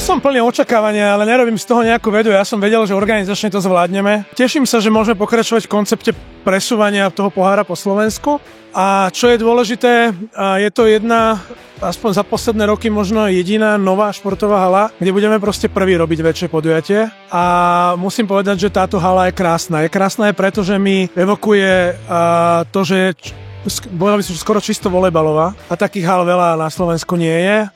Som plný očakávania, ale nerobím z toho nejakú vedu. Ja som vedel, že organizačne to zvládneme. Teším sa, že môžeme pokračovať v koncepte presúvania toho pohára po Slovensku. A čo je dôležité, je to jedna, aspoň za posledné roky možno jediná nová športová hala, kde budeme proste prvý robiť väčšie podujatie. A musím povedať, že táto hala je krásna. Je krásna aj preto, že mi evokuje to, že bola by som skoro čisto volejbalová a takých hal veľa na Slovensku nie je.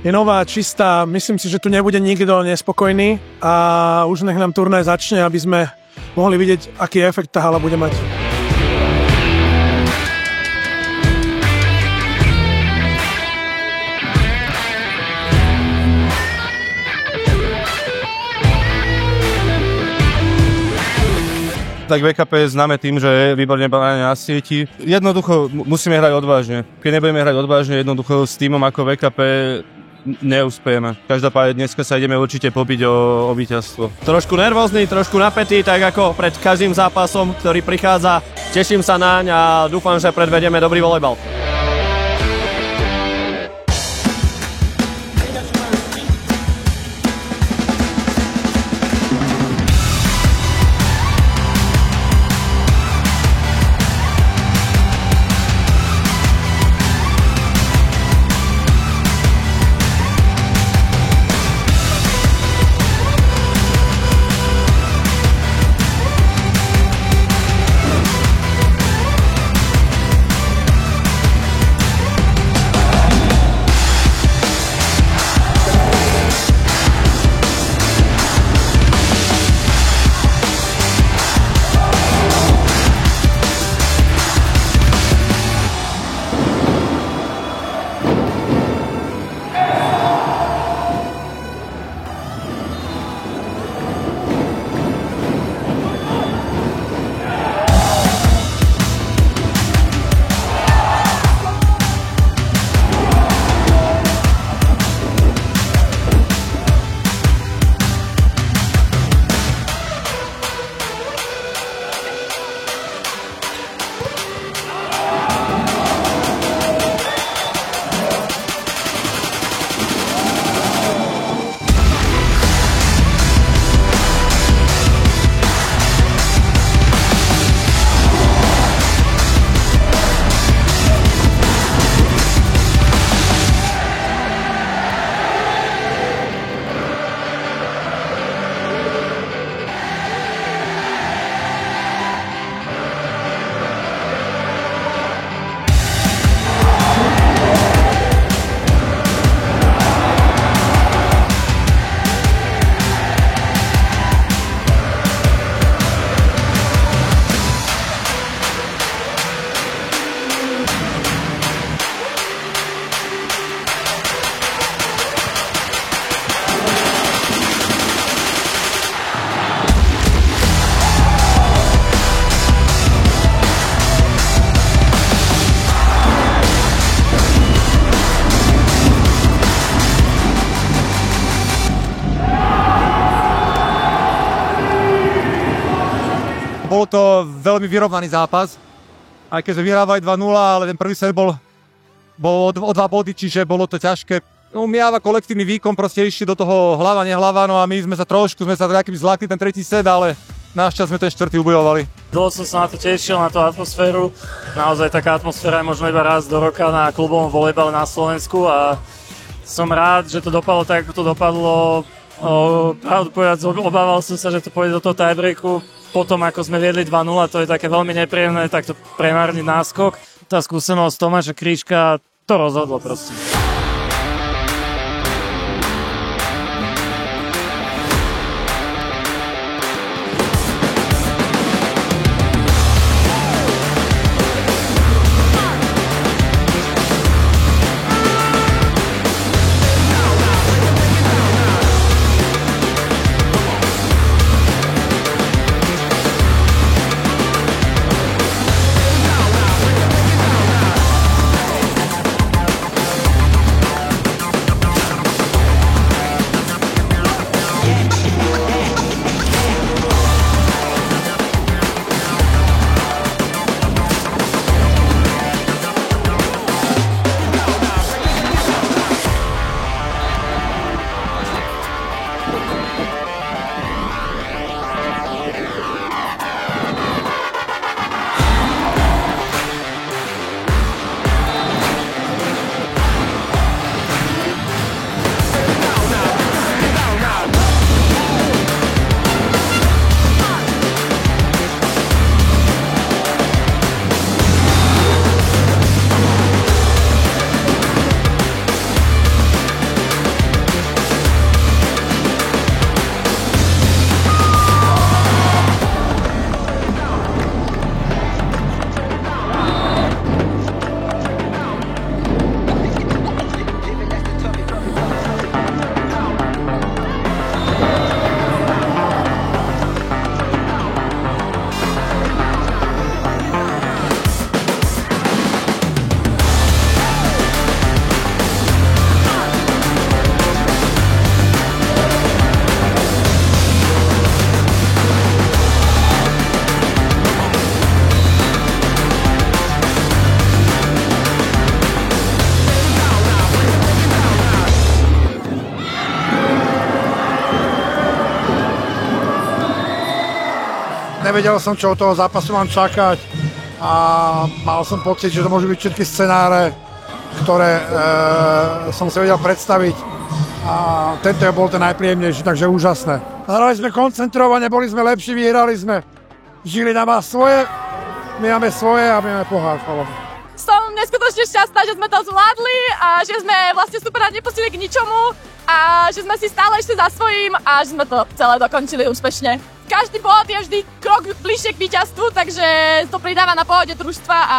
Je nová, čistá, myslím si, že tu nebude nikto nespokojný a už nech nám turnaj začne, aby sme mohli vidieť, aký efekt tá hala bude mať. Tak VKP je známe tým, že je výborne bránené na sieti. Jednoducho musíme hrať odvážne. Keď nebudeme hrať odvážne, jednoducho s týmom ako VKP neúspejeme. Každopádne dneska sa ideme určite pobiť o víťazstvo. Trošku nervózny, trošku napätý, tak ako pred každým zápasom, ktorý prichádza. Teším sa naň a dúfam, že predvedieme dobrý volejbal. Bol to veľmi vyrovnaný zápas, aj keď sme vyhrávali 2-0, ale ten prvý set bol o 2 body, čiže bolo to ťažké. No, Miava kolektívny výkon, proste išli do toho hlava, nehlava, no a my sme sa nejakým zlákli ten tretí set, ale našťastie sme ten štvrtý ubojovali. Dlho som sa na to tešil, na tú atmosféru. Naozaj taká atmosféra je možno iba raz do roka na klubovom volejbale na Slovensku a som rád, že to dopadlo tak, ako to dopadlo. Pravdu povedať, obával som sa, že to pôjde do toho tiebreaku. Potom, ako sme viedli 2-0, to je také veľmi nepríjemné, takto premárniť náskok. Tá skúsenosť Tomáša Krížka to rozhodlo proste. nevedel som, čo od toho zápasu mám čakať a mal som pocit, že to môžu byť všetky scenáre, ktoré som si vedel predstaviť a tento bol ten najpríjemnejší, takže úžasné. Hrali sme koncentrovane, boli sme lepší, vyhrali sme. Žilina má svoje, my máme svoje a my máme pohár. Som neskutočne šťastná, že sme to zvládli a že sme vlastne super nepustili k ničomu a že sme si stále ešte za svojím a že sme to celé dokončili úspešne. Každý bod je vždy krok bližšie k víťazstvu, takže to pridáva na pohode družstva a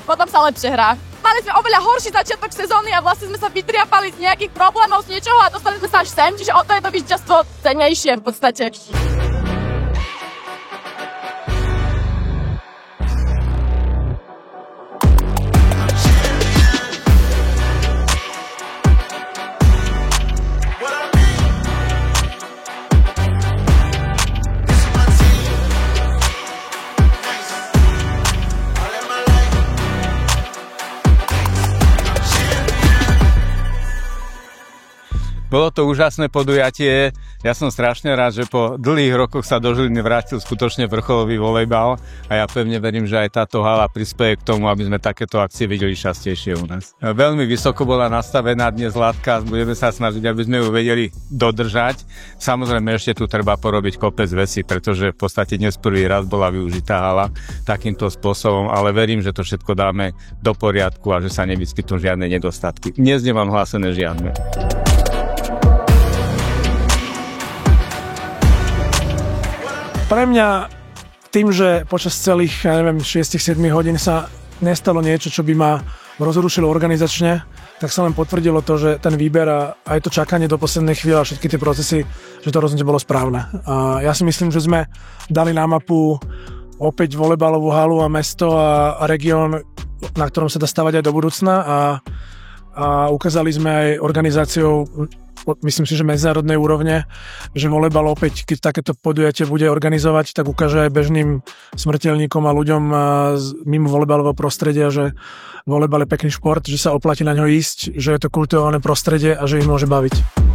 potom sa lepšie hrá. Mali sme oveľa horší začiatok sezóny a vlastne sme sa vytriapali z nejakých problémov, z niečoho a dostali sme sa až sem, čiže o to je to víťazstvo cennejšie v podstate. Bolo to úžasné podujatie. Ja som strašne rád, že po dlhých rokoch sa do Žiliny vrátil skutočne vrcholový volejbal a ja pevne verím, že aj táto hala prispieje k tomu, aby sme takéto akcie videli častejšie u nás. Veľmi vysoko bola nastavená dnes laťka, budeme sa snažiť, aby sme ju vedeli dodržať. Samozrejme ešte tu treba porobiť kopec vecí, pretože v podstate dnes prvý raz bola využitá hala takýmto spôsobom, ale verím, že to všetko dáme do poriadku a že sa nevyskytnú žiadne nedostatky. Dnes nemám hlásené žiadne. Pre mňa tým, že počas celých, 6-7 hodín sa nestalo niečo, čo by ma rozrušilo organizačne, tak sa len potvrdilo to, že ten výber a aj to čakanie do poslednej chvíle a všetky tie procesy, že to rozhodne bolo správne. A ja si myslím, že sme dali na mapu opäť volejbalovú halu a mesto a región, na ktorom sa dá stavať aj do budúcna a ukázali sme aj organizáciou, myslím si, že medzinárodnej úrovne, že volejbal opäť, keď takéto podujatie bude organizovať, tak ukáže aj bežným smrteľníkom a ľuďom mimo volejbalového prostredia, že volejbal je pekný šport, že sa oplatí na ňo ísť, že je to kultivované prostredie a že ich môže baviť.